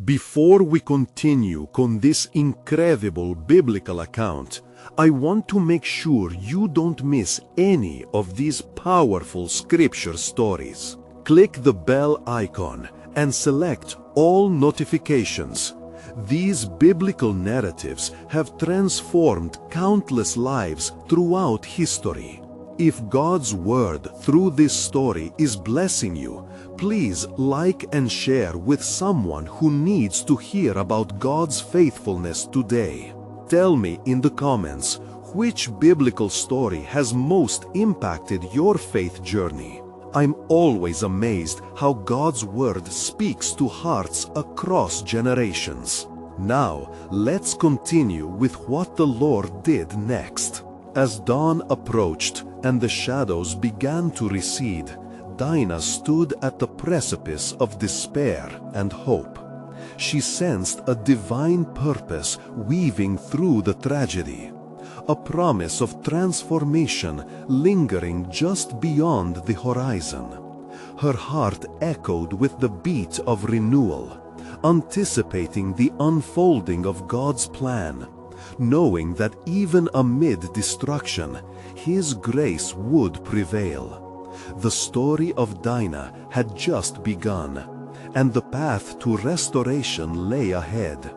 Before we continue on this incredible biblical account, I want to make sure you don't miss any of these powerful scripture stories. Click the bell icon and select all notifications. These biblical narratives have transformed countless lives throughout history. If God's word through this story is blessing you, please like and share with someone who needs to hear about God's faithfulness today. Tell me in the comments which biblical story has most impacted your faith journey. I'm always amazed how God's word speaks to hearts across generations. Now, let's continue with what the Lord did next. As dawn approached and the shadows began to recede, Dinah stood at the precipice of despair and hope. She sensed a divine purpose weaving through the tragedy, a promise of transformation lingering just beyond the horizon. Her heart echoed with the beat of renewal, anticipating the unfolding of God's plan, knowing that even amid destruction, His grace would prevail. The story of Dinah had just begun, and the path to restoration lay ahead,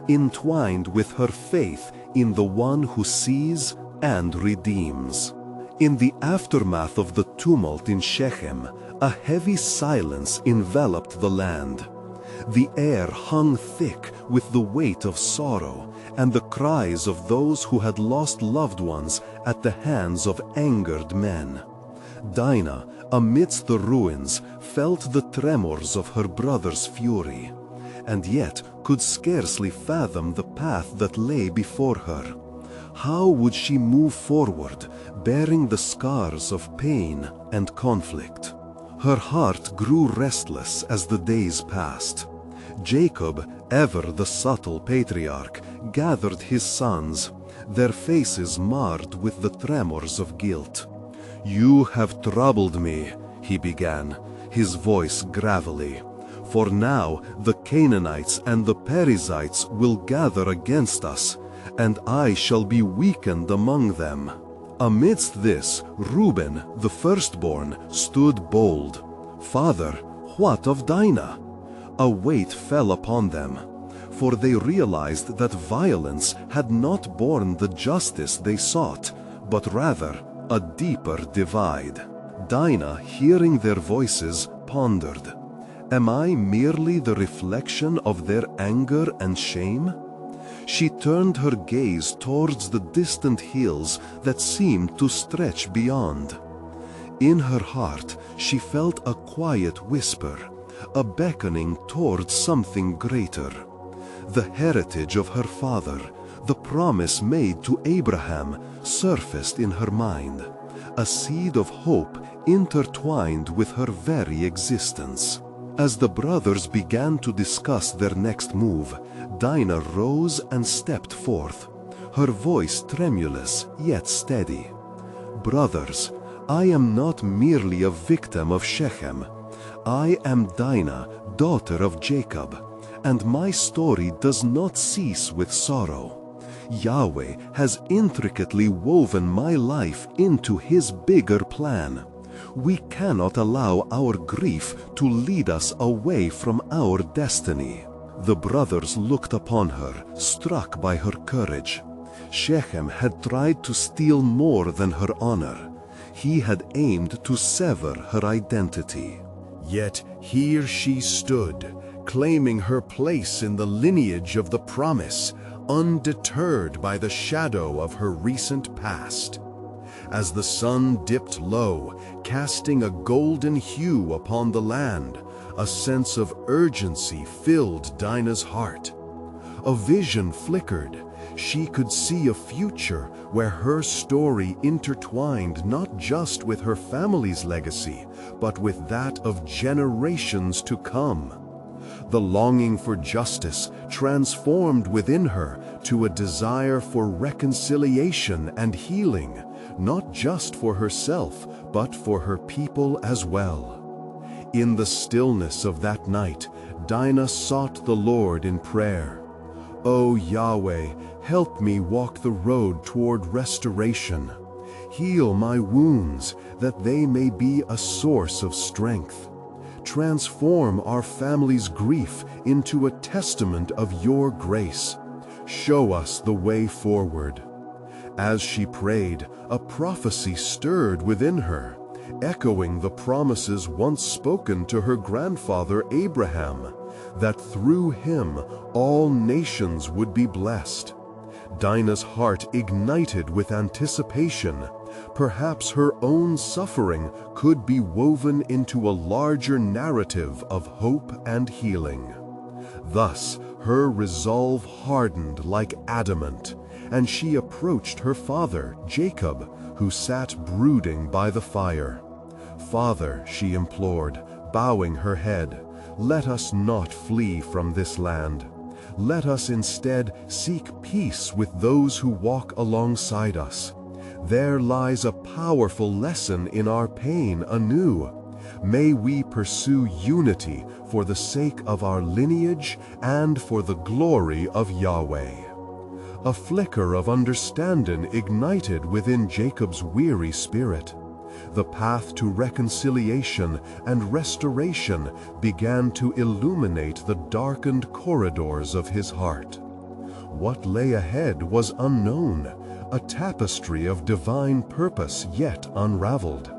entwined with her faith in the one who sees and redeems. In the aftermath of the tumult in Shechem, a heavy silence enveloped the land. The air hung thick with the weight of sorrow and the cries of those who had lost loved ones at the hands of angered men. Dinah, amidst the ruins, felt the tremors of her brother's fury, and yet could scarcely fathom the path that lay before her. How would she move forward, bearing the scars of pain and conflict? Her heart grew restless as the days passed. Jacob, ever the subtle patriarch, gathered his sons, their faces marred with the tremors of guilt. "You have troubled me," he began, his voice gravelly. "For now the Canaanites and the Perizzites will gather against us, and I shall be weakened among them." Amidst this, Reuben, the firstborn, stood bold. "Father, what of Dinah?" A weight fell upon them, for they realized that violence had not borne the justice they sought, but rather a deeper divide. Dinah, hearing their voices, pondered, "Am I merely the reflection of their anger and shame?" She turned her gaze towards the distant hills that seemed to stretch beyond. In her heart, she felt a quiet whisper, a beckoning towards something greater. The heritage of her father, the promise made to Abraham, surfaced in her mind, a seed of hope intertwined with her very existence. As the brothers began to discuss their next move, Dinah rose and stepped forth, her voice tremulous yet steady. "Brothers, I am not merely a victim of Shechem. I am Dinah, daughter of Jacob, and my story does not cease with sorrow. Yahweh has intricately woven my life into His bigger plan. We cannot allow our grief to lead us away from our destiny." The brothers looked upon her, struck by her courage. Shechem had tried to steal more than her honor. He had aimed to sever her identity. Yet here she stood, claiming her place in the lineage of the promise, undeterred by the shadow of her recent past. As the sun dipped low, casting a golden hue upon the land, a sense of urgency filled Dinah's heart. A vision flickered. She could see a future where her story intertwined not just with her family's legacy, but with that of generations to come. The longing for justice transformed within her to a desire for reconciliation and healing, not just for herself, but for her people as well. In the stillness of that night, Dinah sought the Lord in prayer. O Yahweh, help me walk the road toward restoration. Heal my wounds, that they may be a source of strength. Transform our family's grief into a testament of your grace. Show us the way forward. As she prayed, a prophecy stirred within her, echoing the promises once spoken to her grandfather Abraham, that through him all nations would be blessed. Dinah's heart ignited with anticipation. Perhaps her own suffering could be woven into a larger narrative of hope and healing. Thus, her resolve hardened like adamant, and she approached her father, Jacob, who sat brooding by the fire. "Father," she implored, bowing her head, "let us not flee from this land. Let us instead seek peace with those who walk alongside us. There lies a powerful lesson in our pain anew. May we pursue unity for the sake of our lineage and for the glory of Yahweh." A flicker of understanding ignited within Jacob's weary spirit. The path to reconciliation and restoration began to illuminate the darkened corridors of his heart. What lay ahead was unknown, a tapestry of divine purpose yet unraveled.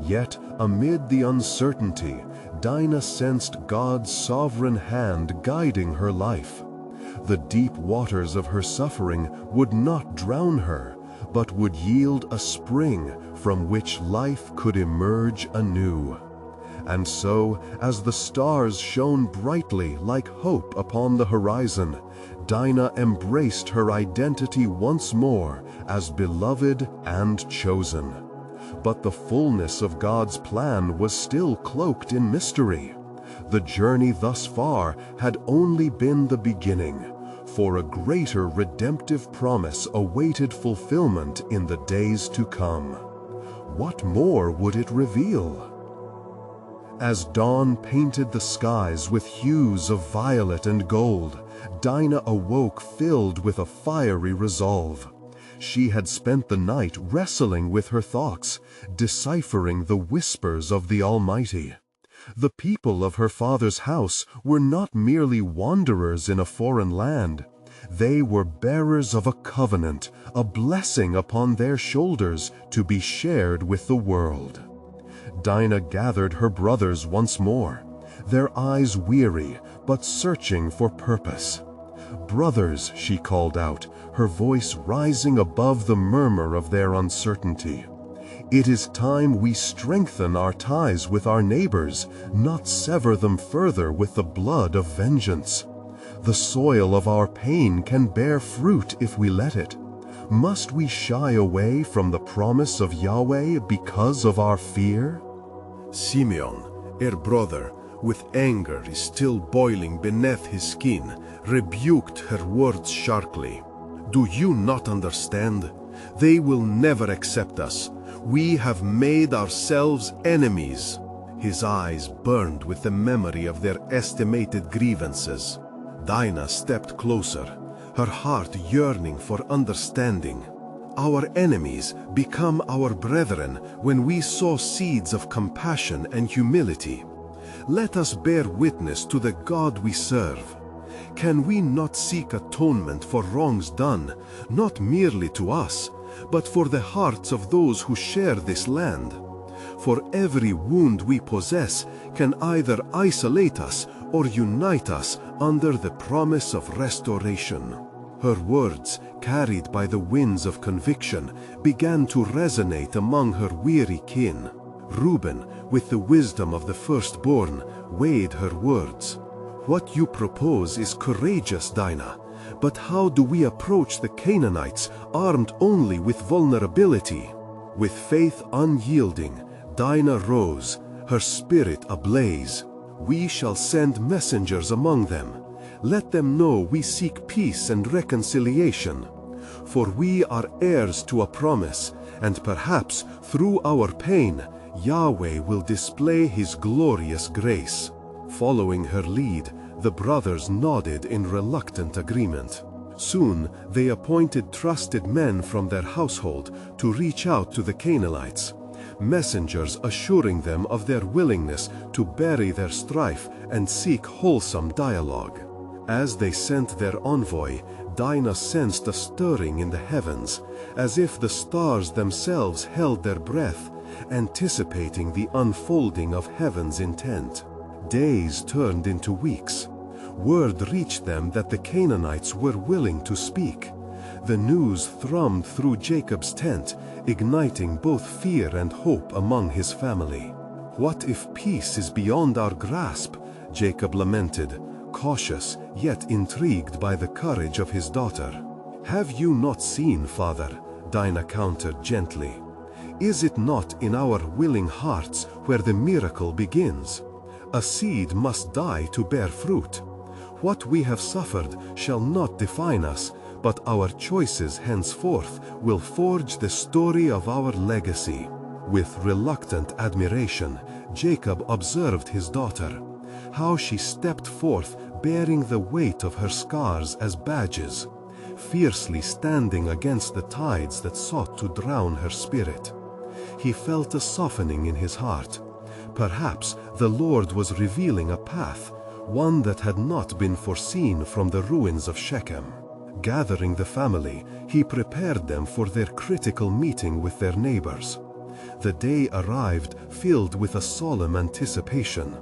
Yet, amid the uncertainty, Dinah sensed God's sovereign hand guiding her life. The deep waters of her suffering would not drown her, but would yield a spring from which life could emerge anew. And so, as the stars shone brightly like hope upon the horizon, Dinah embraced her identity once more as beloved and chosen. But the fullness of God's plan was still cloaked in mystery. The journey thus far had only been the beginning, for a greater redemptive promise awaited fulfillment in the days to come. What more would it reveal? As dawn painted the skies with hues of violet and gold, Dinah awoke filled with a fiery resolve. She had spent the night wrestling with her thoughts, deciphering the whispers of the Almighty. The people of her father's house were not merely wanderers in a foreign land. They were bearers of a covenant, a blessing upon their shoulders to be shared with the world. Dinah gathered her brothers once more, their eyes weary but searching for purpose. "Brothers," she called out, her voice rising above the murmur of their uncertainty. "It is time we strengthen our ties with our neighbors, not sever them further with the blood of vengeance. The soil of our pain can bear fruit if we let it. Must we shy away from the promise of Yahweh because of our fear?" Simeon, her brother, with anger still boiling beneath his skin, rebuked her words sharply. "Do you not understand? They will never accept us. We have made ourselves enemies." His eyes burned with the memory of their estimated grievances. Dinah stepped closer, her heart yearning for understanding. "Our enemies become our brethren when we sow seeds of compassion and humility. Let us bear witness to the God we serve. Can we not seek atonement for wrongs done, not merely to us, but for the hearts of those who share this land? For every wound we possess can either isolate us or unite us under the promise of restoration." Her words, carried by the winds of conviction, began to resonate among her weary kin. Reuben, with the wisdom of the firstborn, weighed her words. "What you propose is courageous, Dinah, but how do we approach the Canaanites armed only with vulnerability?" With faith unyielding, Dinah rose, her spirit ablaze. "We shall send messengers among them. Let them know we seek peace and reconciliation. For we are heirs to a promise, and perhaps through our pain, Yahweh will display His glorious grace." Following her lead, The brothers nodded in reluctant agreement. Soon they appointed trusted men from their household to reach out to the Canaanites, messengers assuring them of their willingness to bury their strife and seek wholesome dialogue. As they sent their envoy, Dinah sensed a stirring in the heavens, as if the stars themselves held their breath, anticipating the unfolding of heaven's intent. Days turned into weeks. Word reached them that the Canaanites were willing to speak. The news thrummed through Jacob's tent, igniting both fear and hope among his family. "What if peace is beyond our grasp?" Jacob lamented, cautious yet intrigued by the courage of his daughter. "Have you not seen, father?" Dinah countered gently. "Is it not in our willing hearts where the miracle begins? A seed must die to bear fruit. What we have suffered shall not define us, but our choices henceforth will forge the story of our legacy." With reluctant admiration, Jacob observed his daughter, how she stepped forth bearing the weight of her scars as badges, fiercely standing against the tides that sought to drown her spirit. He felt a softening in his heart. Perhaps the Lord was revealing a path, one that had not been foreseen from the ruins of Shechem. Gathering the family, he prepared them for their critical meeting with their neighbors. The day arrived filled with a solemn anticipation.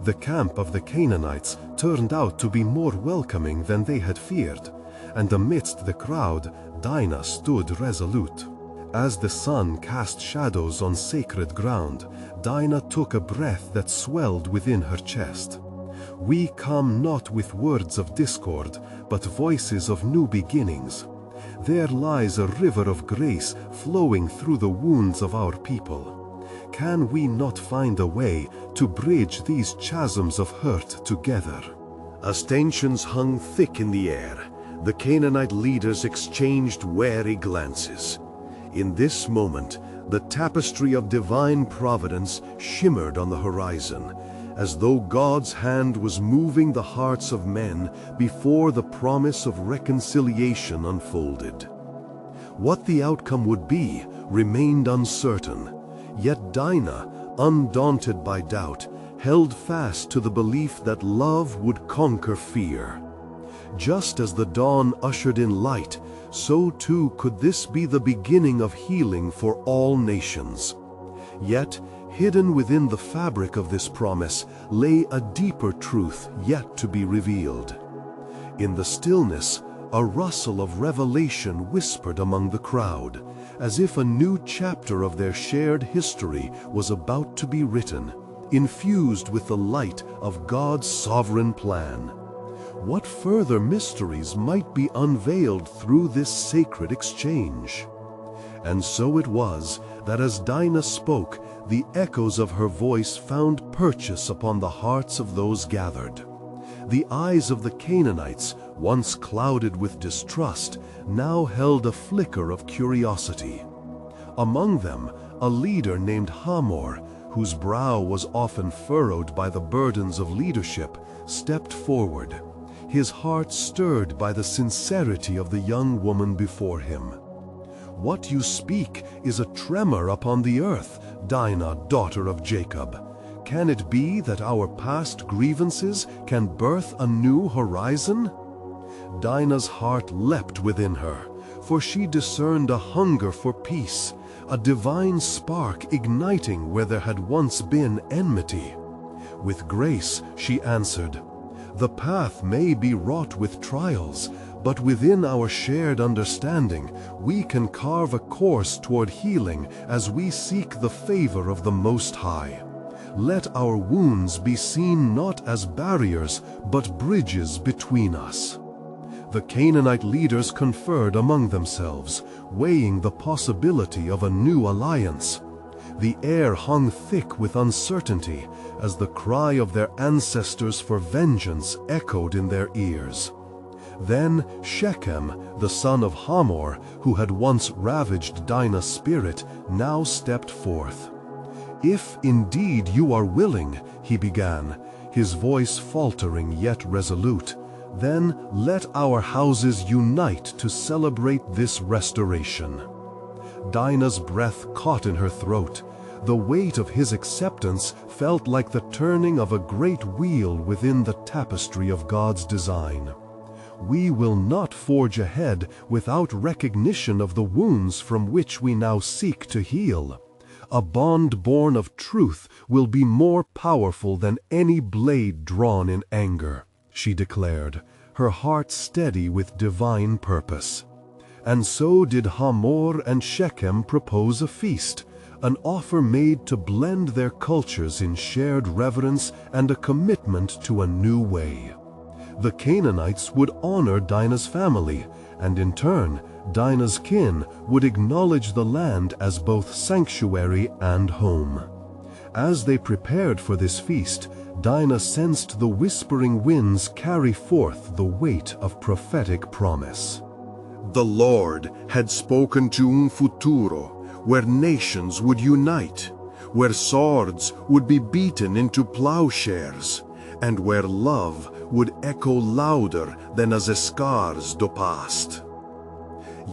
The camp of the Canaanites turned out to be more welcoming than they had feared, and amidst the crowd, Dinah stood resolute. As the sun cast shadows on sacred ground, Dinah took a breath that swelled within her chest. "We come not with words of discord, but voices of new beginnings. There lies a river of grace flowing through the wounds of our people. Can we not find a way to bridge these chasms of hurt together?" As tensions hung thick in the air, the Canaanite leaders exchanged wary glances. In this moment, the tapestry of divine providence shimmered on the horizon, as though God's hand was moving the hearts of men before the promise of reconciliation unfolded. What the outcome would be remained uncertain, yet Dinah, undaunted by doubt, held fast to the belief that love would conquer fear. Just as the dawn ushered in light, so too could this be the beginning of healing for all nations. Yet, hidden within the fabric of this promise lay a deeper truth yet to be revealed. In the stillness, a rustle of revelation whispered among the crowd, as if a new chapter of their shared history was about to be written, infused with the light of God's sovereign plan. What further mysteries might be unveiled through this sacred exchange? And so it was that as Dinah spoke, the echoes of her voice found purchase upon the hearts of those gathered. The eyes of the Canaanites, once clouded with distrust, now held a flicker of curiosity. Among them, a leader named Hamor, whose brow was often furrowed by the burdens of leadership, stepped forward, his heart stirred by the sincerity of the young woman before him. "What you speak is a tremor upon the earth, Dinah, daughter of Jacob. Can it be that our past grievances can birth a new horizon?" Dinah's heart leapt within her, for she discerned a hunger for peace, a divine spark igniting where there had once been enmity. With grace she answered, "The path may be wrought with trials, but within our shared understanding, we can carve a course toward healing as we seek the favor of the Most High. Let our wounds be seen not as barriers, but bridges between us." The Canaanite leaders conferred among themselves, weighing the possibility of a new alliance. The air hung thick with uncertainty as the cry of their ancestors for vengeance echoed in their ears. Then Shechem, the son of Hamor, who had once ravaged Dinah's spirit, now stepped forth. "If indeed you are willing," he began, his voice faltering yet resolute. "Then let our houses unite to celebrate this restoration." Dinah's breath caught in her throat. The weight of his acceptance felt like the turning of a great wheel within the tapestry of God's design. We will not forge ahead without recognition of the wounds from which we now seek to heal. A bond born of truth will be more powerful than any blade drawn in anger, she declared, her heart steady with divine purpose. And so did Hamor and Shechem propose a feast, an offer made to blend their cultures in shared reverence and a commitment to a new way. The Canaanites would honor Dinah's family, and in turn, Dinah's kin would acknowledge the land as both sanctuary and home. As they prepared for this feast, Dinah sensed the whispering winds carry forth the weight of prophetic promise. The Lord had spoken to un futuro where nations would unite, where swords would be beaten into plowshares, and where love would echo louder than as escars do past.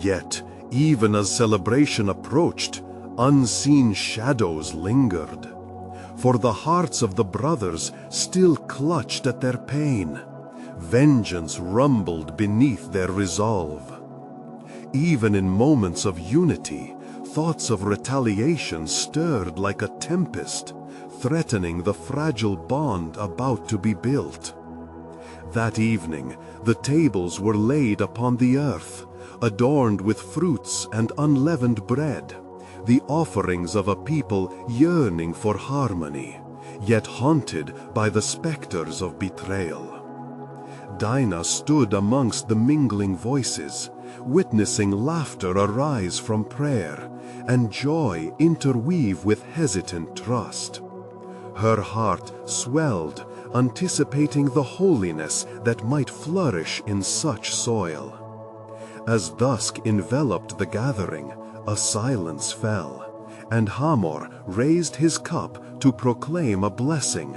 Yet, even as celebration approached, unseen shadows lingered. For the hearts of the brothers still clutched at their pain. Vengeance rumbled beneath their resolve. Even in moments of unity, thoughts of retaliation stirred like a tempest, threatening the fragile bond about to be built. That evening, the tables were laid upon the earth, adorned with fruits and unleavened bread, the offerings of a people yearning for harmony, yet haunted by the specters of betrayal. Dinah stood amongst the mingling voices, witnessing laughter arise from prayer and joy interweave with hesitant trust. Her heart swelled, anticipating the holiness that might flourish in such soil. As dusk enveloped the gathering, a silence fell, and Hamor raised his cup to proclaim a blessing,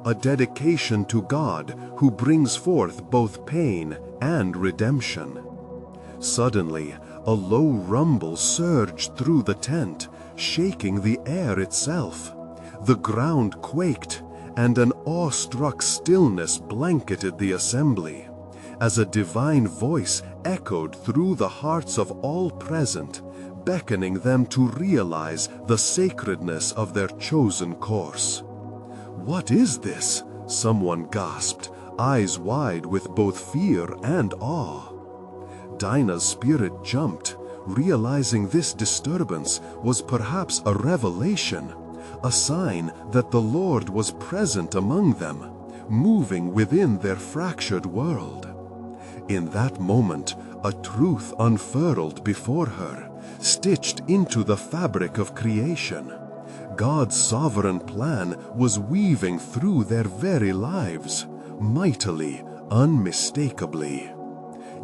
a dedication to God who brings forth both pain and redemption. Suddenly, a low rumble surged through the tent, shaking the air itself. The ground quaked, and an awestruck stillness blanketed the assembly, as a divine voice echoed through the hearts of all present, beckoning them to realize the sacredness of their chosen course. "What is this?" someone gasped, eyes wide with both fear and awe. Dinah's spirit jumped, realizing this disturbance was perhaps a revelation, a sign that the Lord was present among them, moving within their fractured world. In that moment, a truth unfurled before her, stitched into the fabric of creation. God's sovereign plan was weaving through their very lives, mightily, unmistakably.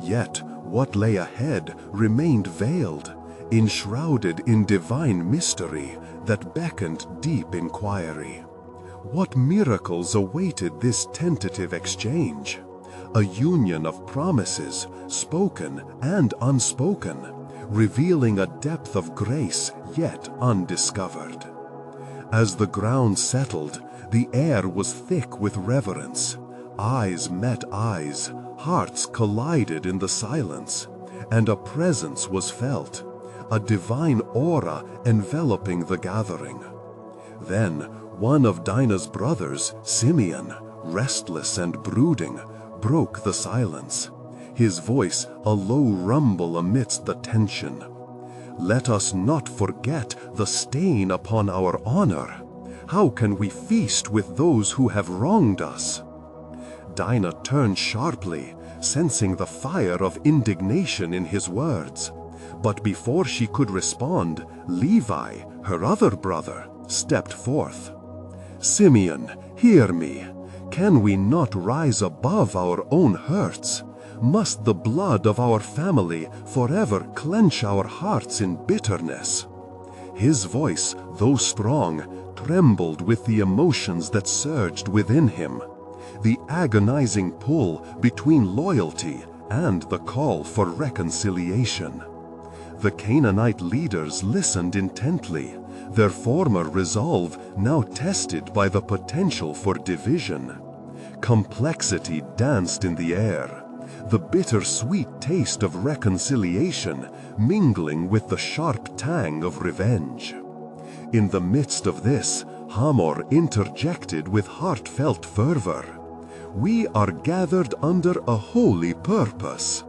Yet, what lay ahead remained veiled, enshrouded in divine mystery that beckoned deep inquiry. What miracles awaited this tentative exchange? A union of promises, spoken and unspoken, revealing a depth of grace yet undiscovered. As the ground settled, the air was thick with reverence. Eyes met eyes, hearts collided in the silence, and a presence was felt, a divine aura enveloping the gathering. Then one of Dinah's brothers, Simeon, restless and brooding, broke the silence, his voice a low rumble amidst the tension. "Let us not forget the stain upon our honor. How can we feast with those who have wronged us?" Dinah turned sharply, sensing the fire of indignation in his words. But before she could respond, Levi, her other brother, stepped forth. "Simeon, hear me. Can we not rise above our own hurts? Must the blood of our family forever clench our hearts in bitterness?" His voice, though strong, trembled with the emotions that surged within him. the agonizing pull between loyalty and the call for reconciliation. The Canaanite leaders listened intently, their former resolve now tested by the potential for division. Complexity danced in the air, the bittersweet taste of reconciliation mingling with the sharp tang of revenge. In the midst of this, Hamor interjected with heartfelt fervor, "We are gathered under a holy purpose.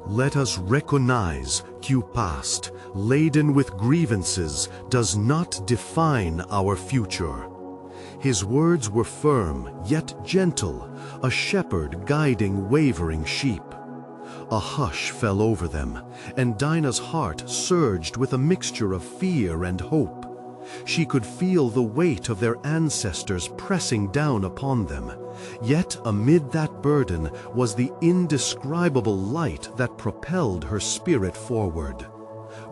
Let us recognize Q past, laden with grievances, does not define our future." His words were firm, yet gentle, a shepherd guiding wavering sheep. A hush fell over them, and Dinah's heart surged with a mixture of fear and hope. She could feel the weight of their ancestors pressing down upon them, yet amid that burden was the indescribable light that propelled her spirit forward.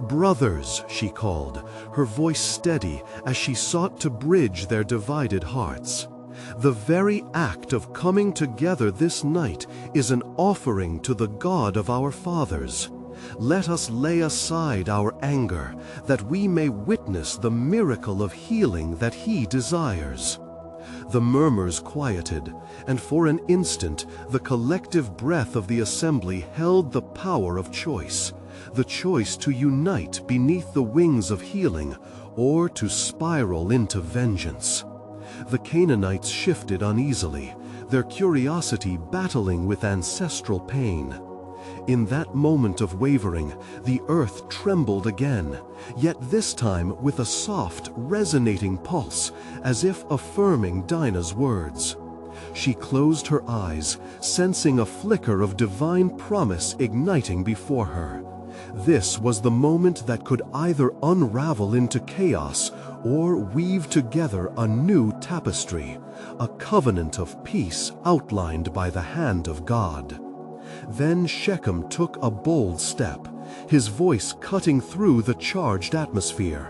"Brothers," she called, her voice steady as she sought to bridge their divided hearts. "The very act of coming together this night is an offering to the God of our fathers. Let us lay aside our anger, that we may witness the miracle of healing that He desires." The murmurs quieted, and for an instant the collective breath of the assembly held the power of choice, the choice to unite beneath the wings of healing or to spiral into vengeance. The Canaanites shifted uneasily, their curiosity battling with ancestral pain. In that moment of wavering, the earth trembled again, yet this time with a soft, resonating pulse, as if affirming Dinah's words. She closed her eyes, sensing a flicker of divine promise igniting before her. This was the moment that could either unravel into chaos or weave together a new tapestry, a covenant of peace outlined by the hand of God. Then Shechem took a bold step, his voice cutting through the charged atmosphere.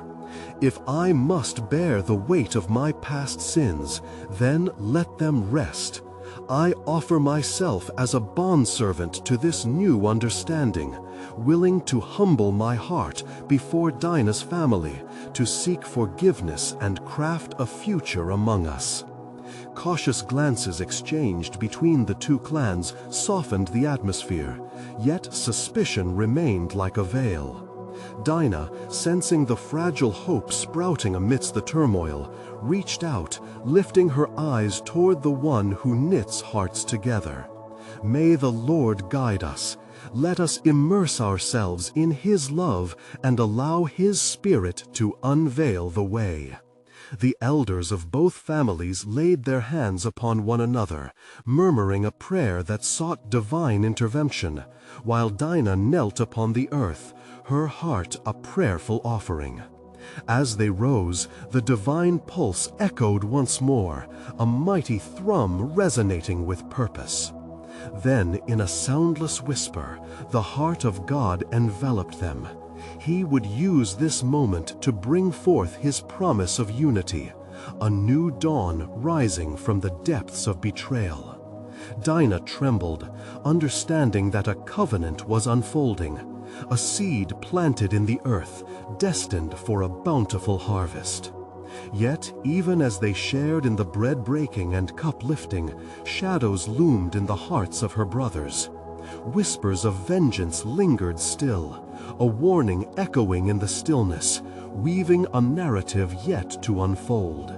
"If I must bear the weight of my past sins, then let them rest. I offer myself as a bondservant to this new understanding, willing to humble my heart before Dinah's family, to seek forgiveness and craft a future among us." Cautious glances exchanged between the two clans softened the atmosphere, yet suspicion remained like a veil. Dinah, sensing the fragile hope sprouting amidst the turmoil, reached out, lifting her eyes toward the one who knits hearts together. "May the Lord guide us. Let us immerse ourselves in His love and allow His Spirit to unveil the way." The elders of both families laid their hands upon one another, murmuring a prayer that sought divine intervention, while Dinah knelt upon the earth, her heart a prayerful offering. As they rose, the divine pulse echoed once more, a mighty thrum resonating with purpose. Then, in a soundless whisper, the heart of God enveloped them. He would use this moment to bring forth His promise of unity, a new dawn rising from the depths of betrayal. Dinah trembled, understanding that a covenant was unfolding, a seed planted in the earth, destined for a bountiful harvest. Yet, even as they shared in the bread breaking and cup lifting, shadows loomed in the hearts of her brothers. Whispers of vengeance lingered still, a warning echoing in the stillness, weaving a narrative yet to unfold.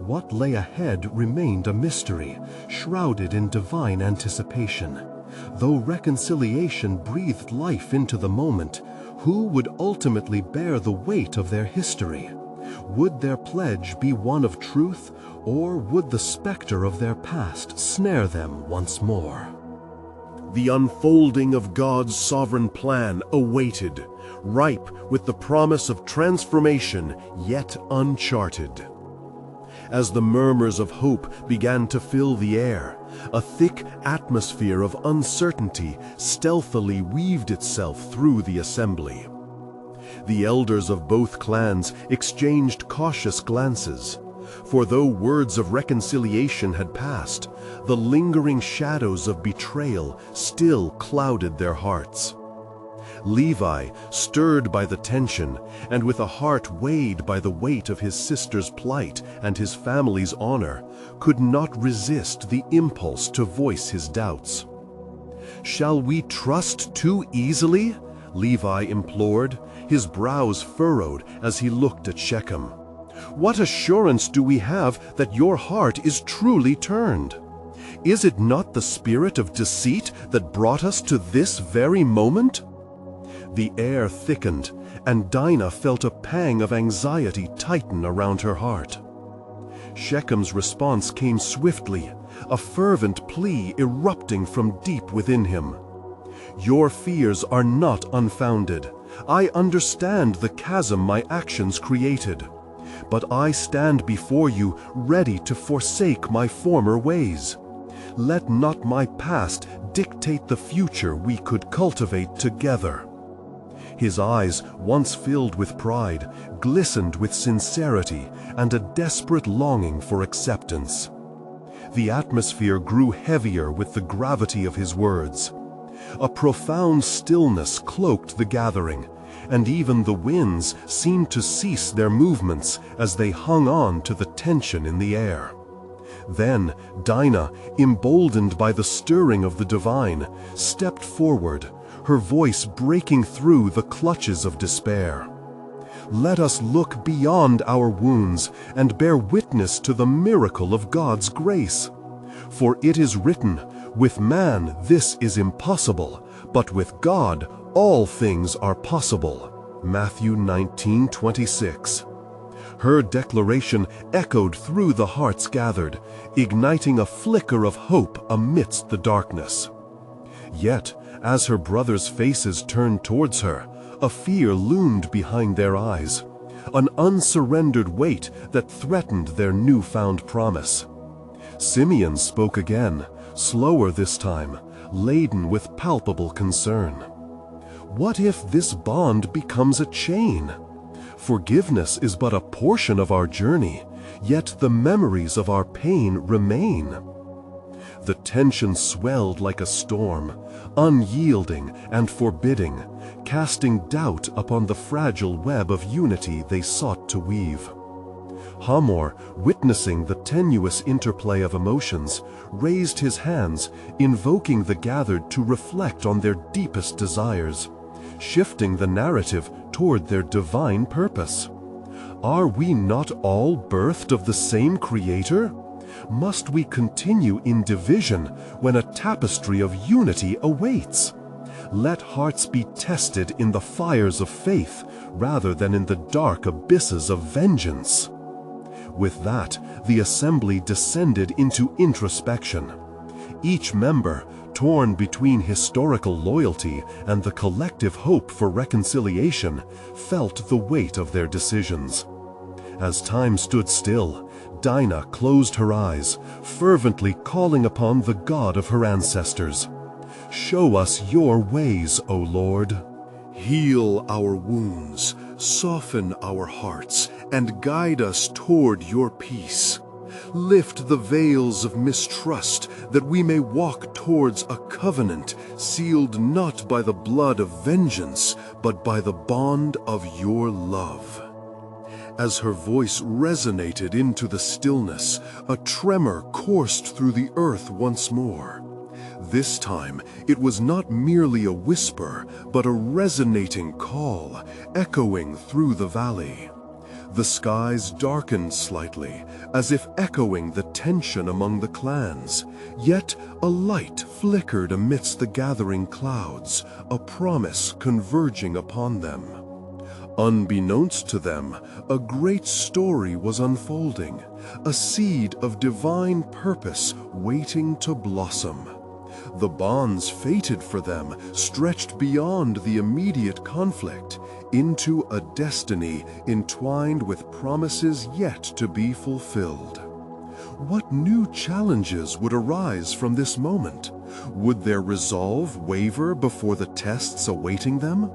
What lay ahead remained a mystery, shrouded in divine anticipation. Though reconciliation breathed life into the moment, who would ultimately bear the weight of their history? Would their pledge be one of truth, or would the specter of their past snare them once more? The unfolding of God's sovereign plan awaited, ripe with the promise of transformation yet uncharted. As the murmurs of hope began to fill the air, a thick atmosphere of uncertainty stealthily weaved itself through the assembly. The elders of both clans exchanged cautious glances. For though words of reconciliation had passed, the lingering shadows of betrayal still clouded their hearts. Levi, stirred by the tension, and with a heart weighed by the weight of his sister's plight and his family's honor, could not resist the impulse to voice his doubts. "Shall we trust too easily?" Levi implored, his brows furrowed as he looked at Shechem. "What assurance do we have that your heart is truly turned? Is it not the spirit of deceit that brought us to this very moment?" The air thickened, and Dinah felt a pang of anxiety tighten around her heart. Shechem's response came swiftly, a fervent plea erupting from deep within him. "Your fears are not unfounded. I understand the chasm my actions created. But I stand before you ready to forsake my former ways. Let not my past dictate the future we could cultivate together." His eyes, once filled with pride, glistened with sincerity and a desperate longing for acceptance. The atmosphere grew heavier with the gravity of his words. A profound stillness cloaked the gathering, and even the winds seemed to cease their movements as they hung on to the tension in the air. Then Dinah, emboldened by the stirring of the divine, stepped forward, her voice breaking through the clutches of despair. "Let us look beyond our wounds and bear witness to the miracle of God's grace. For it is written, 'With man this is impossible, but with God all things are possible.'" Matthew 19:26. Her declaration echoed through the hearts gathered, igniting a flicker of hope amidst the darkness. Yet, as her brothers' faces turned towards her, a fear loomed behind their eyes, an unsurrendered weight that threatened their newfound promise. Simeon spoke again, slower this time, laden with palpable concern. "What if this bond becomes a chain? Forgiveness is but a portion of our journey, yet the memories of our pain remain." The tension swelled like a storm, unyielding and forbidding, casting doubt upon the fragile web of unity they sought to weave. Hamor, witnessing the tenuous interplay of emotions, raised his hands, invoking the gathered to reflect on their deepest desires, shifting the narrative toward their divine purpose. Are we not all birthed of the same Creator? Must we continue in division when a tapestry of unity awaits? Let hearts be tested in the fires of faith rather than in the dark abysses of vengeance. With that, the assembly descended into introspection. Each member, torn between historical loyalty and the collective hope for reconciliation, felt the weight of their decisions. As time stood still, Dinah closed her eyes, fervently calling upon the God of her ancestors. "Show us your ways, O Lord." Heal our wounds, soften our hearts, and guide us toward your peace. Lift the veils of mistrust that we may walk towards a covenant sealed not by the blood of vengeance, but by the bond of your love. As her voice resonated into the stillness, a tremor coursed through the earth once more. This time, it was not merely a whisper, but a resonating call, echoing through the valley. The skies darkened slightly, as if echoing the tension among the clans, yet a light flickered amidst the gathering clouds, a promise converging upon them. Unbeknownst to them, a great story was unfolding, a seed of divine purpose waiting to blossom. The bonds fated for them stretched beyond the immediate conflict into a destiny entwined with promises yet to be fulfilled. What new challenges would arise from this moment? Would their resolve waver before the tests awaiting them?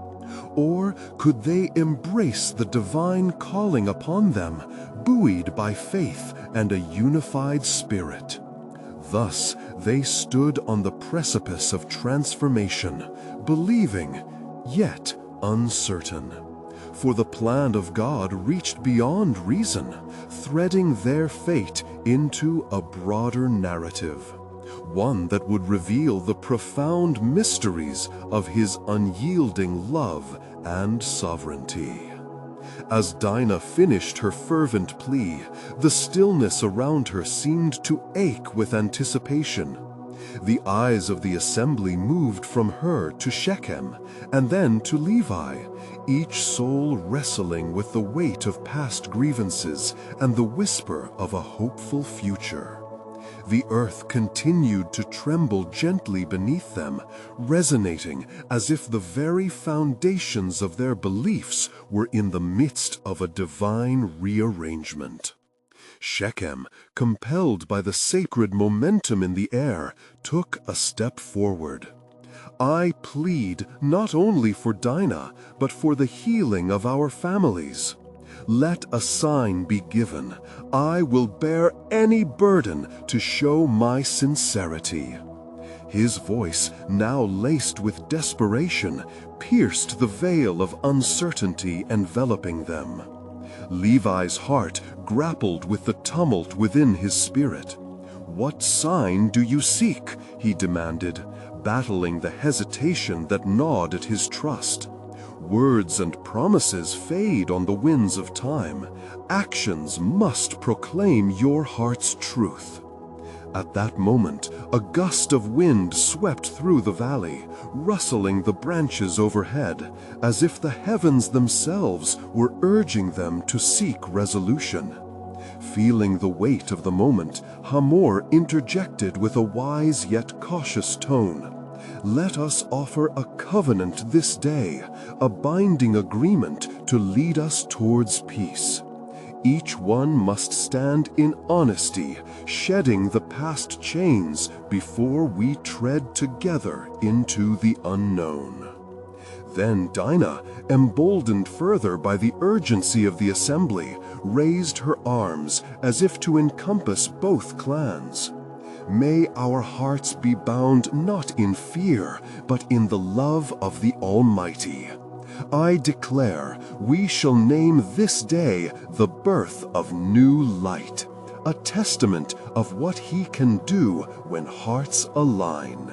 Or could they embrace the divine calling upon them, buoyed by faith and a unified spirit. Thus, they stood on the precipice of transformation, believing, yet uncertain. For the plan of God reached beyond reason, threading their fate into a broader narrative, one that would reveal the profound mysteries of His unyielding love and sovereignty. As Dinah finished her fervent plea, the stillness around her seemed to ache with anticipation. The eyes of the assembly moved from her to Shechem, and then to Levi, each soul wrestling with the weight of past grievances and the whisper of a hopeful future. The earth continued to tremble gently beneath them, resonating as if the very foundations of their beliefs were in the midst of a divine rearrangement. Shechem, compelled by the sacred momentum in the air, took a step forward. I plead not only for Dinah, but for the healing of our families. Let a sign be given. I will bear any burden to show my sincerity. His voice, now laced with desperation, pierced the veil of uncertainty enveloping them. Levi's heart grappled with the tumult within his spirit. "What sign do you seek?" he demanded, battling the hesitation that gnawed at his trust. Words and promises fade on the winds of time. Actions must proclaim your heart's truth. At that moment, a gust of wind swept through the valley, rustling the branches overhead, as if the heavens themselves were urging them to seek resolution. Feeling the weight of the moment, Hamor interjected with a wise yet cautious tone. "Let us offer a covenant this day, a binding agreement to lead us towards peace. Each one must stand in honesty, shedding the past chains before we tread together into the unknown." Then Dinah, emboldened further by the urgency of the assembly, raised her arms as if to encompass both clans. "May our hearts be bound not in fear, but in the love of the Almighty. I declare we shall name this day the birth of new light, a testament of what He can do when hearts align."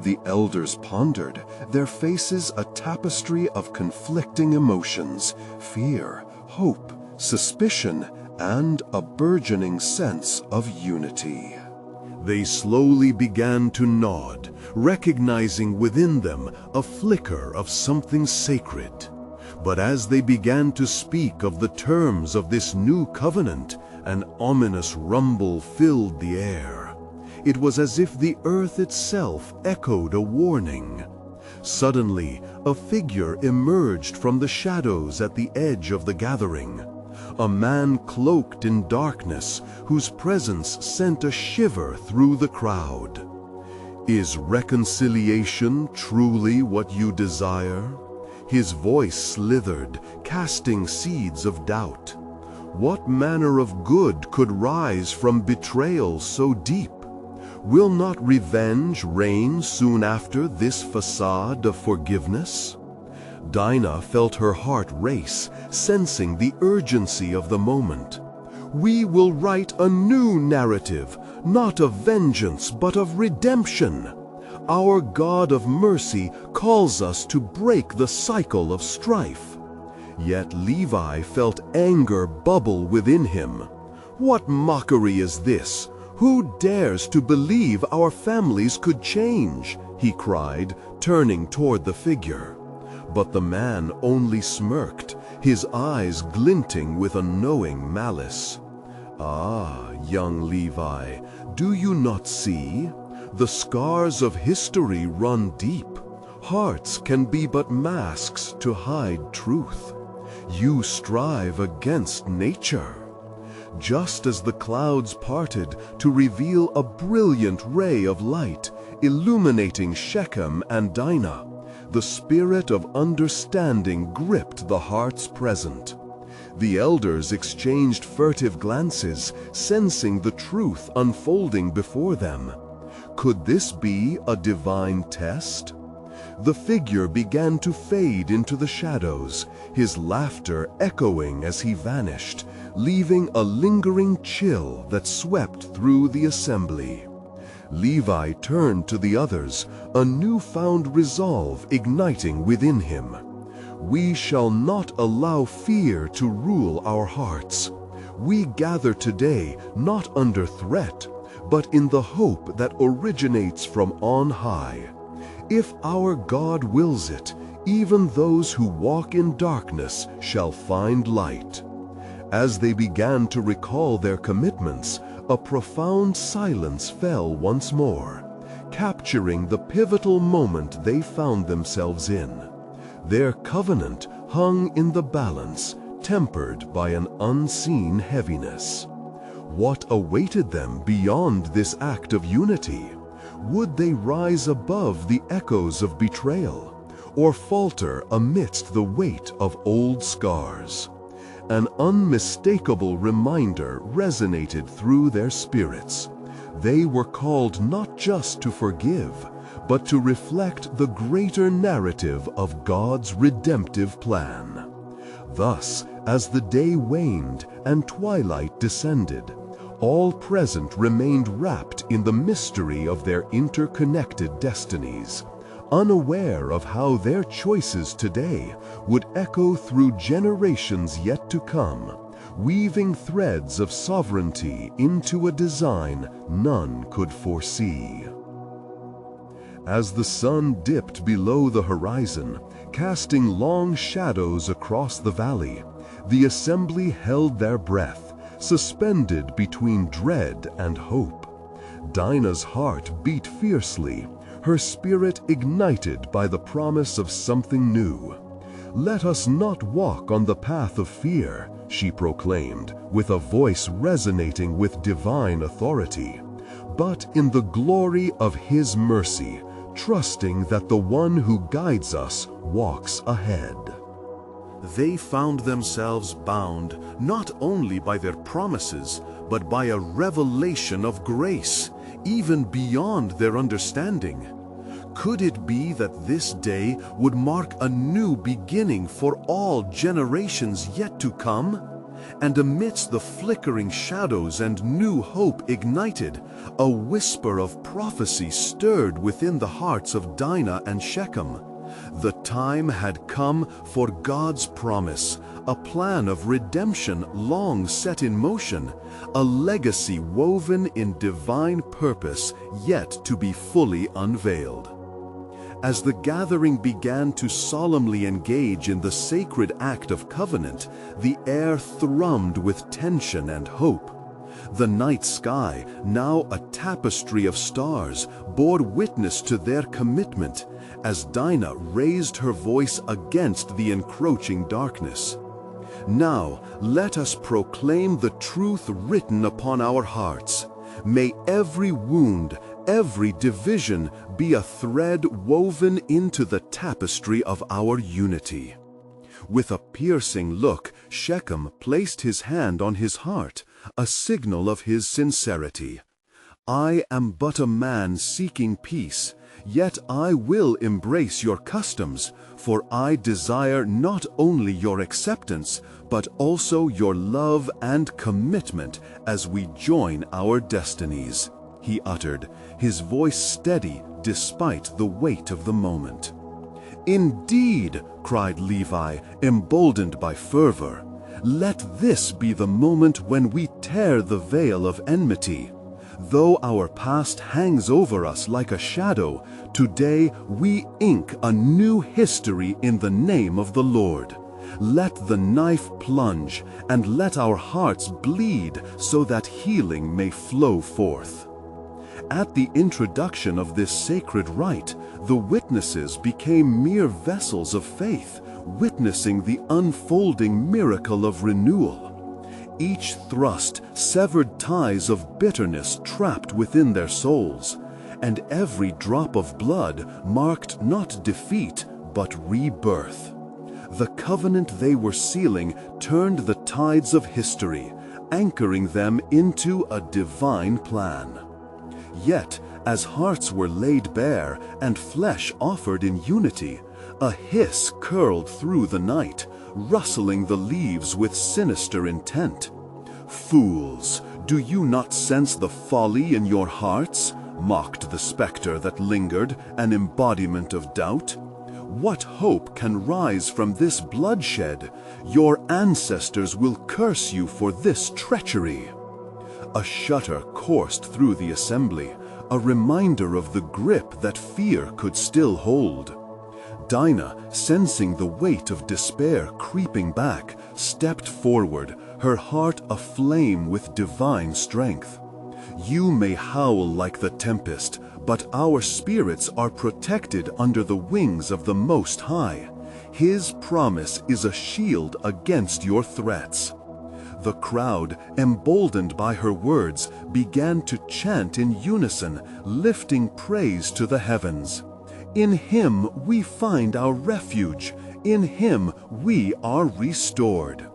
The elders pondered, their faces a tapestry of conflicting emotions: fear, hope, suspicion, and a burgeoning sense of unity. They slowly began to nod, recognizing within them a flicker of something sacred. But as they began to speak of the terms of this new covenant, an ominous rumble filled the air. It was as if the earth itself echoed a warning. Suddenly, a figure emerged from the shadows at the edge of the gathering. A man cloaked in darkness, whose presence sent a shiver through the crowd. "Is reconciliation truly what you desire?" His voice slithered, casting seeds of doubt. "What manner of good could rise from betrayal so deep? Will not revenge reign soon after this facade of forgiveness?" Dinah felt her heart race, sensing the urgency of the moment. "We will write a new narrative, not of vengeance but of redemption. Our God of mercy calls us to break the cycle of strife." Yet Levi felt anger bubble within him. "What mockery is this? Who dares to believe our families could change?" he cried, turning toward the figure. But the man only smirked, his eyes glinting with a knowing malice. "Ah, young Levi, do you not see? The scars of history run deep. Hearts can be but masks to hide truth. You strive against nature." Just as the clouds parted to reveal a brilliant ray of light, illuminating Shechem and Dinah, the spirit of understanding gripped the hearts present. The elders exchanged furtive glances, sensing the truth unfolding before them. Could this be a divine test? The figure began to fade into the shadows, his laughter echoing as he vanished, leaving a lingering chill that swept through the assembly. Levi turned to the others, a newfound resolve igniting within him. We shall not allow fear to rule our hearts. We gather today not under threat, but in the hope that originates from on high. If our God wills it, even those who walk in darkness shall find light. As they began to recall their commitments, a profound silence fell once more, capturing the pivotal moment they found themselves in. Their covenant hung in the balance, tempered by an unseen heaviness. What awaited them beyond this act of unity? Would they rise above the echoes of betrayal, or falter amidst the weight of old scars? An unmistakable reminder resonated through their spirits. They were called not just to forgive, but to reflect the greater narrative of God's redemptive plan. Thus, as the day waned and twilight descended, all present remained wrapped in the mystery of their interconnected destinies, unaware of how their choices today would echo through generations yet to come, weaving threads of sovereignty into a design none could foresee. As the sun dipped below the horizon, casting long shadows across the valley, the assembly held their breath, suspended between dread and hope. Dinah's heart beat fiercely, her spirit ignited by the promise of something new. "Let us not walk on the path of fear," she proclaimed, with a voice resonating with divine authority, "but in the glory of His mercy, trusting that the one who guides us walks ahead." They found themselves bound not only by their promises, but by a revelation of grace, even beyond their understanding. Could it be that this day would mark a new beginning for all generations yet to come? And amidst the flickering shadows and new hope ignited, a whisper of prophecy stirred within the hearts of Dinah and Shechem. The time had come for God's promise, a plan of redemption long set in motion, a legacy woven in divine purpose yet to be fully unveiled. As the gathering began to solemnly engage in the sacred act of covenant, the air thrummed with tension and hope. The night sky, now a tapestry of stars, bore witness to their commitment as Dinah raised her voice against the encroaching darkness. "Now let us proclaim the truth written upon our hearts. May every wound, every division be a thread woven into the tapestry of our unity." With a piercing look, Shechem placed his hand on his heart, a signal of his sincerity. "I am but a man seeking peace, yet I will embrace your customs, for I desire not only your acceptance, but also your love and commitment as we join our destinies," he uttered, his voice steady despite the weight of the moment. "Indeed," cried Levi, emboldened by fervor, "let this be the moment when we tear the veil of enmity. Though our past hangs over us like a shadow, today we ink a new history in the name of the Lord. Let the knife plunge, and let our hearts bleed so that healing may flow forth." At the introduction of this sacred rite, the witnesses became mere vessels of faith, witnessing the unfolding miracle of renewal. Each thrust severed ties of bitterness trapped within their souls, and every drop of blood marked not defeat, but rebirth. The covenant they were sealing turned the tides of history, anchoring them into a divine plan. Yet, as hearts were laid bare and flesh offered in unity, a hiss curled through the night, rustling the leaves with sinister intent. "Fools, do you not sense the folly in your hearts?" mocked the specter that lingered, an embodiment of doubt. "What hope can rise from this bloodshed? Your ancestors will curse you for this treachery." A shudder coursed through the assembly, a reminder of the grip that fear could still hold. Dinah, sensing the weight of despair creeping back, stepped forward, her heart aflame with divine strength. "You may howl like the tempest, but our spirits are protected under the wings of the Most High. His promise is a shield against your threats." The crowd, emboldened by her words, began to chant in unison, lifting praise to the heavens. "In Him we find our refuge. In Him we are restored."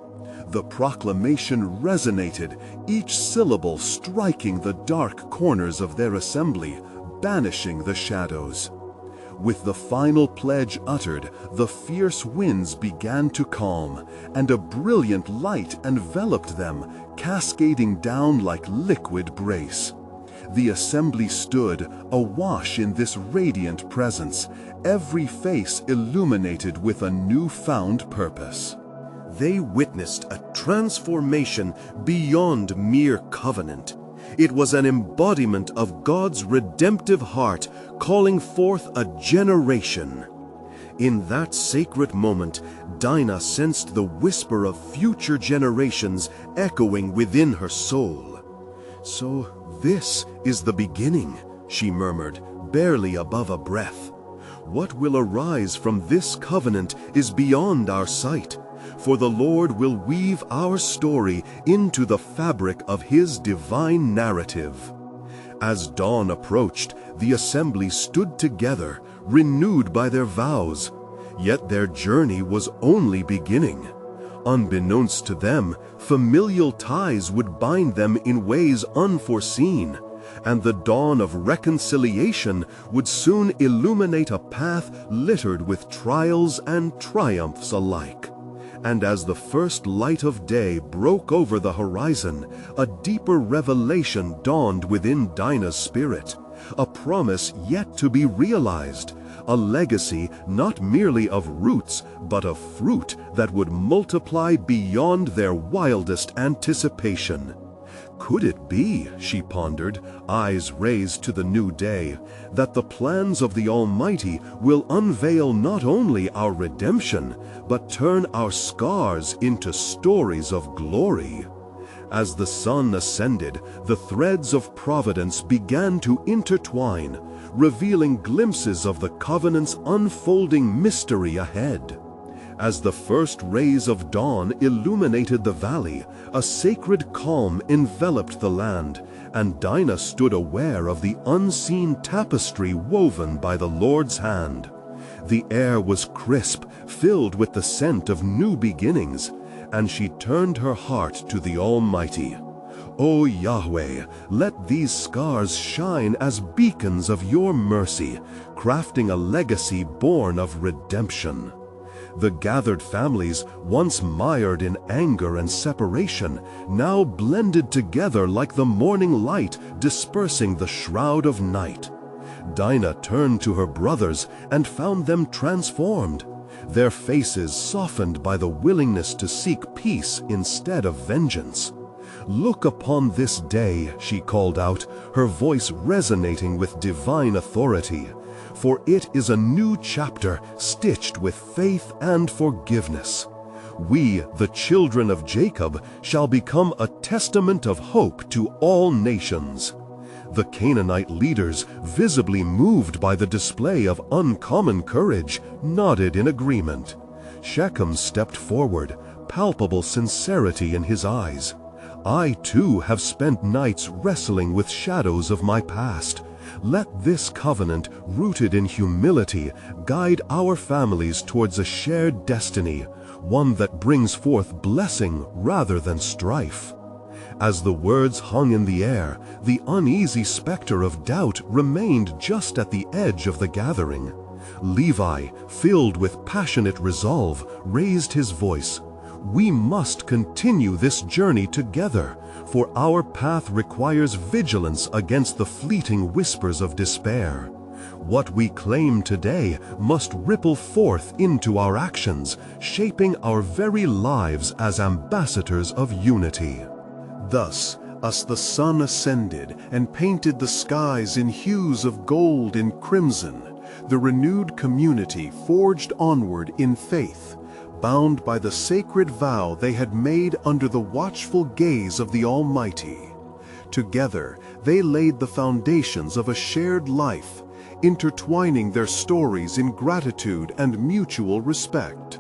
The proclamation resonated, each syllable striking the dark corners of their assembly, banishing the shadows. With the final pledge uttered, the fierce winds began to calm, and a brilliant light enveloped them, cascading down like liquid brace. The assembly stood, awash in this radiant presence, every face illuminated with a newfound purpose. They witnessed a transformation beyond mere covenant. It was an embodiment of God's redemptive heart calling forth a generation. In that sacred moment, Dinah sensed the whisper of future generations echoing within her soul. "So this is the beginning," she murmured, barely above a breath. "What will arise from this covenant is beyond our sight, for the Lord will weave our story into the fabric of His divine narrative." As dawn approached, the assembly stood together, renewed by their vows. Yet their journey was only beginning. Unbeknownst to them, familial ties would bind them in ways unforeseen, and the dawn of reconciliation would soon illuminate a path littered with trials and triumphs alike. And as the first light of day broke over the horizon, a deeper revelation dawned within Dinah's spirit, a promise yet to be realized, a legacy not merely of roots, but of fruit that would multiply beyond their wildest anticipation. Could it be, she pondered, eyes raised to the new day, that the plans of the Almighty will unveil not only our redemption, but turn our scars into stories of glory? As the sun ascended, the threads of providence began to intertwine, revealing glimpses of the covenant's unfolding mystery ahead. As the first rays of dawn illuminated the valley, a sacred calm enveloped the land, and Dinah stood aware of the unseen tapestry woven by the Lord's hand. The air was crisp, filled with the scent of new beginnings, and she turned her heart to the Almighty. O Yahweh, let these scars shine as beacons of your mercy, crafting a legacy born of redemption. The gathered families, once mired in anger and separation, now blended together like the morning light dispersing the shroud of night. Dinah turned to her brothers and found them transformed, their faces softened by the willingness to seek peace instead of vengeance. Look upon this day, she called out, her voice resonating with divine authority, for it is a new chapter stitched with faith and forgiveness. We, the children of Jacob, shall become a testament of hope to all nations. The Canaanite leaders, visibly moved by the display of uncommon courage, nodded in agreement. Shechem stepped forward, palpable sincerity in his eyes. I too have spent nights wrestling with shadows of my past, Let this covenant, rooted in humility, guide our families towards a shared destiny, one that brings forth blessing rather than strife. As the words hung in the air, the uneasy specter of doubt remained just at the edge of the gathering. Levi, filled with passionate resolve, raised his voice. We must continue this journey together, for our path requires vigilance against the fleeting whispers of despair. What we claim today must ripple forth into our actions, shaping our very lives as ambassadors of unity. Thus, as the sun ascended and painted the skies in hues of gold and crimson, the renewed community forged onward in faith, bound by the sacred vow they had made under the watchful gaze of the Almighty. Together, they laid the foundations of a shared life, intertwining their stories in gratitude and mutual respect.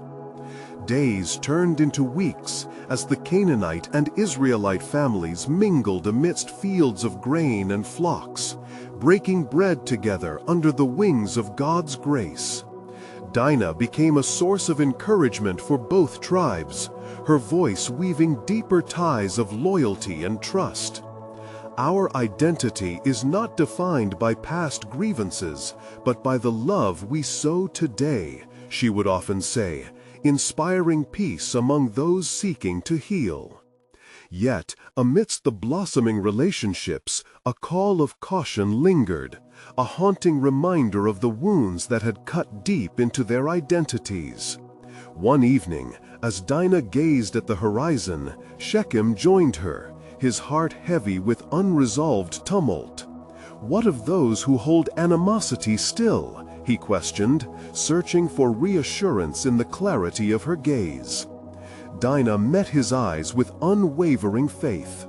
Days turned into weeks as the Canaanite and Israelite families mingled amidst fields of grain and flocks, breaking bread together under the wings of God's grace. Dinah became a source of encouragement for both tribes, her voice weaving deeper ties of loyalty and trust. Our identity is not defined by past grievances, but by the love we sow today, she would often say, inspiring peace among those seeking to heal. Yet, amidst the blossoming relationships, a call of caution lingered, a haunting reminder of the wounds that had cut deep into their identities. One evening, as Dinah gazed at the horizon, Shechem joined her, his heart heavy with unresolved tumult. "What of those who hold animosity still?" he questioned, searching for reassurance in the clarity of her gaze. Dinah met his eyes with unwavering faith.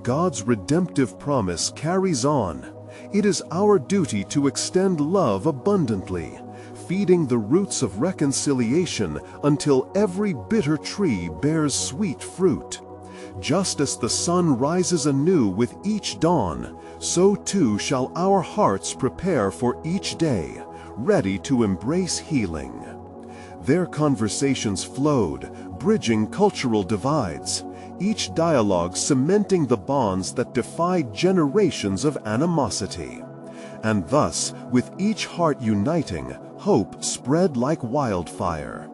God's redemptive promise carries on. It is our duty to extend love abundantly, feeding the roots of reconciliation until every bitter tree bears sweet fruit. Just as the sun rises anew with each dawn, so too shall our hearts prepare for each day, ready to embrace healing. Their conversations flowed, bridging cultural divides, each dialogue cementing the bonds that defied generations of animosity. And thus, with each heart uniting, hope spread like wildfire.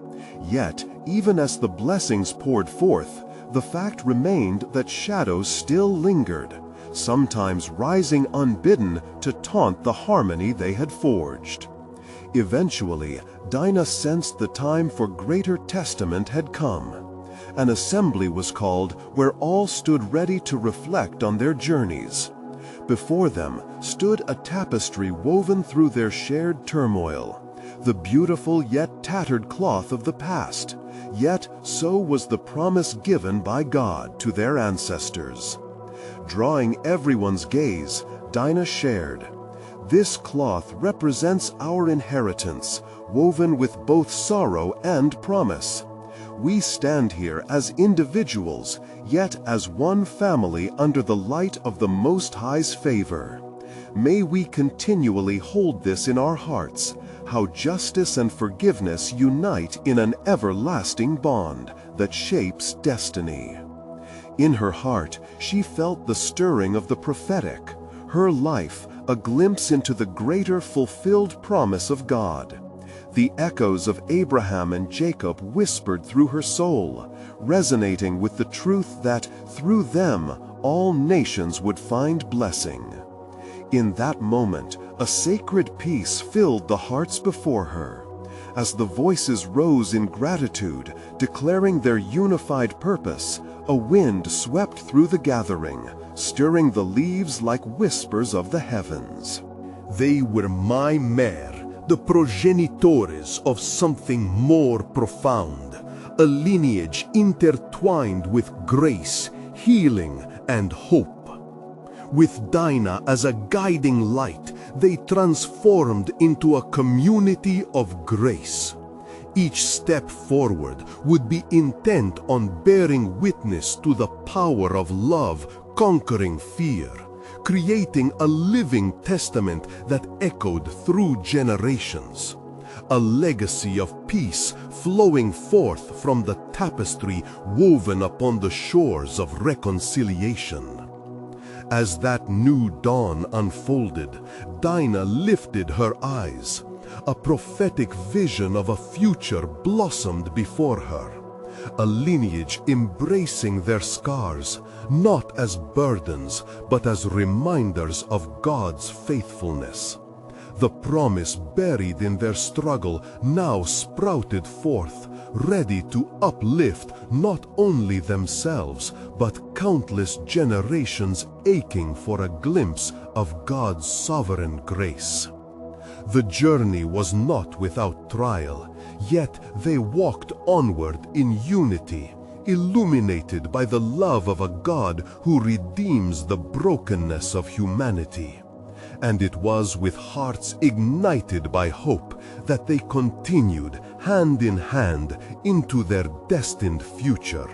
Yet, even as the blessings poured forth, the fact remained that shadows still lingered, sometimes rising unbidden to taunt the harmony they had forged. Eventually, Dinah sensed the time for greater testament had come. An assembly was called where all stood ready to reflect on their journeys. Before them stood a tapestry woven through their shared turmoil, the beautiful yet tattered cloth of the past, yet so was the promise given by God to their ancestors. Drawing everyone's gaze, Dinah shared, "This cloth represents our inheritance, woven with both sorrow and promise. We stand here as individuals, yet as one family under the light of the Most High's favor. May we continually hold this in our hearts, how justice and forgiveness unite in an everlasting bond that shapes destiny." In her heart, she felt the stirring of the prophetic, her life a glimpse into the greater fulfilled promise of God. The echoes of Abraham and Jacob whispered through her soul, resonating with the truth that through them all nations would find blessing. In that moment, a sacred peace filled the hearts before her. As the voices rose in gratitude, declaring their unified purpose, a wind swept through the gathering, stirring the leaves like whispers of the heavens. They were my mare, the progenitores of something more profound, a lineage intertwined with grace, healing, and hope. With Dinah as a guiding light, they transformed into a community of grace. Each step forward would be intent on bearing witness to the power of love conquering fear, creating a living testament that echoed through generations. A legacy of peace flowing forth from the tapestry woven upon the shores of reconciliation. As that new dawn unfolded, Dinah lifted her eyes. A prophetic vision of a future blossomed before her. A lineage embracing their scars, not as burdens, but as reminders of God's faithfulness. The promise buried in their struggle now sprouted forth, ready to uplift not only themselves, but countless generations aching for a glimpse of God's sovereign grace. The journey was not without trial, yet they walked onward in unity, illuminated by the love of a God who redeems the brokenness of humanity. And it was with hearts ignited by hope that they continued hand in hand into their destined future.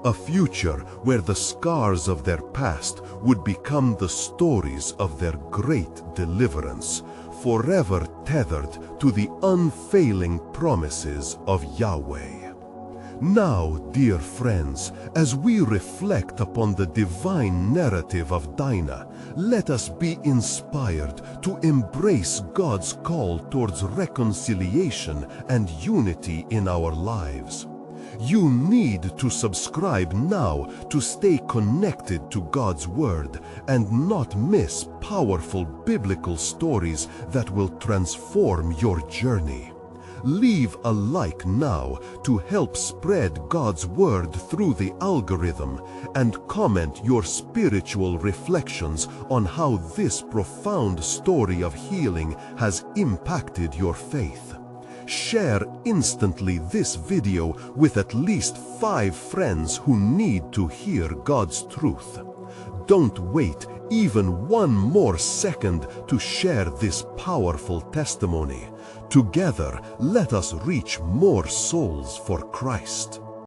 A future where the scars of their past would become the stories of their great deliverance, forever tethered to the unfailing promises of Yahweh. Now, dear friends, as we reflect upon the divine narrative of Dinah, let us be inspired to embrace God's call towards reconciliation and unity in our lives. You need to subscribe now to stay connected to God's Word and not miss powerful biblical stories that will transform your journey. Leave a like now to help spread God's Word through the algorithm, and comment your spiritual reflections on how this profound story of healing has impacted your faith. Share instantly this video with at least 5 friends who need to hear God's truth. Don't wait even one more second to share this powerful testimony. Together, let us reach more souls for Christ.